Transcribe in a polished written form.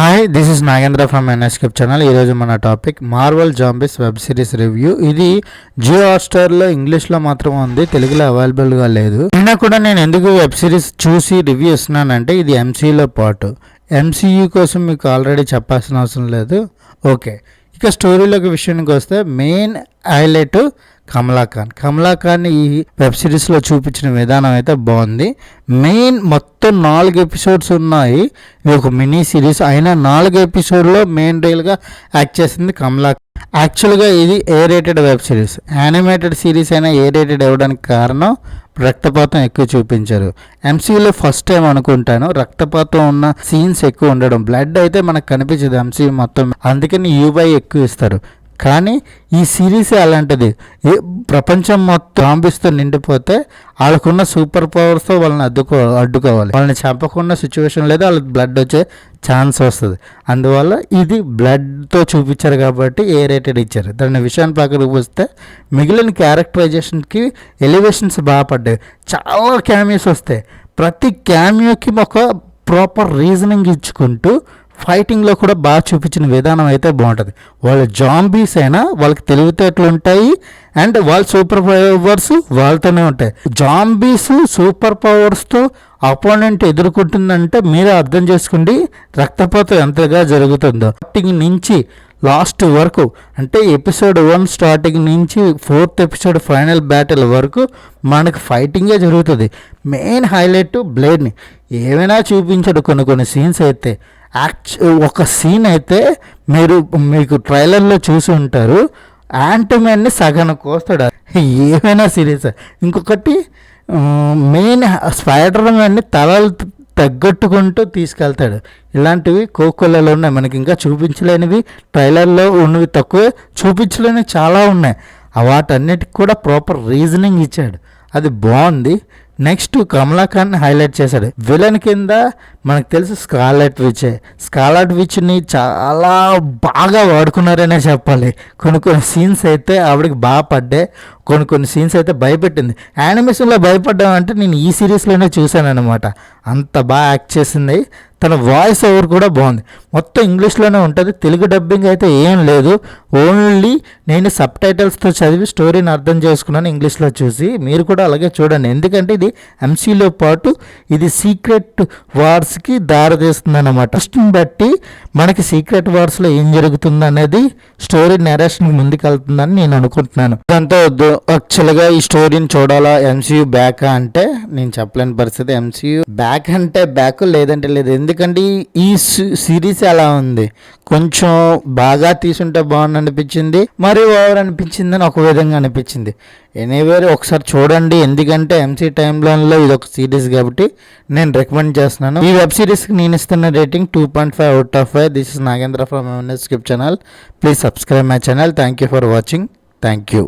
Hi, this is Nagendra from NScape channel. ఈరోజు మన topic Marvel Zombies web series review. ఇది జియో హాట్స్టార్లో ఇంగ్లీష్లో మాత్రం ఉంది, తెలుగులో అవైలబుల్గా లేదు. అయినా కూడా నేను ఎందుకు వెబ్ సిరీస్ చూసి రివ్యూ ఇస్తున్నానంటే ఇది ఎంసీయూలో పార్ట్. ఎంసీయూ కోసం మీకు ఆల్రెడీ చెప్పాల్సిన అవసరం లేదు. ఓకే, ఇక స్టోరీలోకి విషయానికి వస్తే మెయిన్ హైలైట్ కమలా ఖాన్ ఈ వెబ్ సిరీస్లో చూపించిన విధానం అయితే బాగుంది. మెయిన్ మొత్తం 4 ఎపిసోడ్స్ ఉన్నాయి. ఇది ఒక మినీ సిరీస్ అయినా 4 ఎపిసోడ్లో మెయిన్ రియల్గా యాక్ట్ చేసింది కమలా. యాక్చువల్గా ఇది A rated web series. Animated series అయినా ఏ రేటెడ్ ఇవ్వడానికి కారణం రక్తపాతం ఎక్కువ చూపించారు. ఎంసీయూలో ఫస్ట్ టైం అనుకుంటాను రక్తపాతం ఉన్న సీన్స్ ఎక్కువ ఉండడం. బ్లడ్ అయితే మనకు కనిపించదు ఎంసీయూ మొత్తం, అందుకని యూబై ఎక్కువ ఇస్తారు. కానీ ఈ సిరీస్ అలాంటిది. ప్రపంచం మొత్తం జాంబీస్తో నిండిపోతే వాళ్ళకున్న సూపర్ పవర్స్తో వాళ్ళని అడ్డుకోవాలి. వాళ్ళని చంపకుండా సిచ్యువేషన్ లేదా వాళ్ళకి బ్లడ్ వచ్చే ఛాన్స్ వస్తుంది. అందువల్ల ఇది బ్లడ్తో చూపించారు కాబట్టి ఏ రేటెడ్ ఇచ్చారు. దాని విషయాన్ని పక్కకు వస్తే మిగిలిన క్యారెక్టరైజేషన్కి ఎలివేషన్స్ బాగా పడ్డాయి. చాలా క్యామియోస్ వస్తాయి. ప్రతి క్యామియోకి ఒక ప్రాపర్ రీజనింగ్ ఇచ్చుకుంటూ ఫైటింగ్లో కూడా బాగా చూపించిన విధానం అయితే బాగుంటుంది. వాళ్ళ జాంబీస్ అయినా వాళ్ళకి తెలివితేటలు ఉంటాయి అండ్ వాళ్ళ సూపర్ పవర్స్ వాళ్ళతోనే ఉంటాయి. జాంబీస్ సూపర్ పవర్స్తో అపోనెంట్ ఎదుర్కొంటుందంటే మీరే అర్థం చేసుకోండి రక్తపాతం ఎంతగా జరుగుతుందో. స్టార్టింగ్ నుంచి లాస్ట్ వరకు అంటే ఎపిసోడ్ 1 స్టార్టింగ్ నుంచి 4th ఎపిసోడ్ ఫైనల్ బ్యాటిల్ వరకు మనకు ఫైటింగే జరుగుతుంది. మెయిన్ హైలైట్ బ్లేడ్ని ఏమైనా చూపించాడు. కొన్ని సీన్స్ అయితే ఒక సీన్ అయితే మీకు ట్రైలర్లో చూసి ఉంటారు. యాంటమ్యాన్ని సగం కోస్తాడు. ఏమైనా సిరీస్. ఇంకొకటి మెయిన్ స్పైడర్ మ్యాన్ని తలలు తగ్గట్టుకుంటూ తీసుకెళ్తాడు. ఇలాంటివి కోకోలలో ఉన్నాయి. మనకి ఇంకా చూపించలేనివి ట్రైలర్లో ఉన్నవి తక్కువే, చూపించలేనివి చాలా ఉన్నాయి. వాటన్నిటికి కూడా ప్రాపర్ రీజనింగ్ ఇచ్చాడు. అది బాగుంది. నెక్స్ట్ కమలా ఖాన్ హైలైట్ చేశాడు. విలన్ కింద మనకు తెలుసు స్కార్లెట్ విచ్ని చాలా బాగా వాడుకున్నారనే చెప్పాలి. కొన్ని సీన్స్ అయితే ఆవిడకి బాగా పడ్డాయి. కొన్ని సీన్స్ అయితే భయపెట్టింది. యానిమేషన్లో భయపడ్డామంటే నేను ఈ సిరీస్లోనే చూశాను అనమాట. అంత బాగా యాక్ట్ చేసింది. తన వాయిస్ ఓవర్ కూడా బాగుంది. మొత్తం ఇంగ్లీష్లోనే ఉంటుంది, తెలుగు డబ్బింగ్ అయితే ఏం లేదు. ఓన్లీ నేను సబ్ టైటిల్స్తో చదివి స్టోరీని అర్థం చేసుకున్నాను ఇంగ్లీష్లో చూసి. మీరు కూడా అలాగే చూడండి, ఎందుకంటే ఇది ఎంసీయూలో పాటు ఇది సీక్రెట్ వార్స్కి దారితీస్తుంది అన్నమాట. ఫస్ట్ని బట్టి మనకి సీక్రెట్ వార్స్లో ఏం జరుగుతుంది అనేది స్టోరీ నెరేషన్కి ముందుకెళ్తుందని నేను అనుకుంటున్నాను. దాంతో యాక్చువల్గా ఈ స్టోరీని చూడాలా ఎంసీయూ బ్యాక్ అంటే నేను చెప్పలేని పరిస్థితి. ఎంసీయూ బ్యాక్ అంటే బ్యాక్, లేదంటే లేదు. ఎందుకంటే ఈ సిరీస్ ఎలా ఉంది, కొంచెం బాగా తీసుంటే బాగుంది అనిపించింది, మరి ఓవర్ అనిపించింది అని ఒక విధంగా అనిపించింది. ఎనీవేర్ ఒకసారి చూడండి, ఎందుకంటే ఎంసీ టైమ్లైన్లో ఇది ఒక సిరీస్ కాబట్టి నేను రికమెండ్ చేస్తున్నాను. ఈ వెబ్ సిరీస్కి నేను ఇస్తున్న rating 2.5/5. This is Nagendra from NScape channel. Please subscribe my channel. Thank you for watching. Thank you.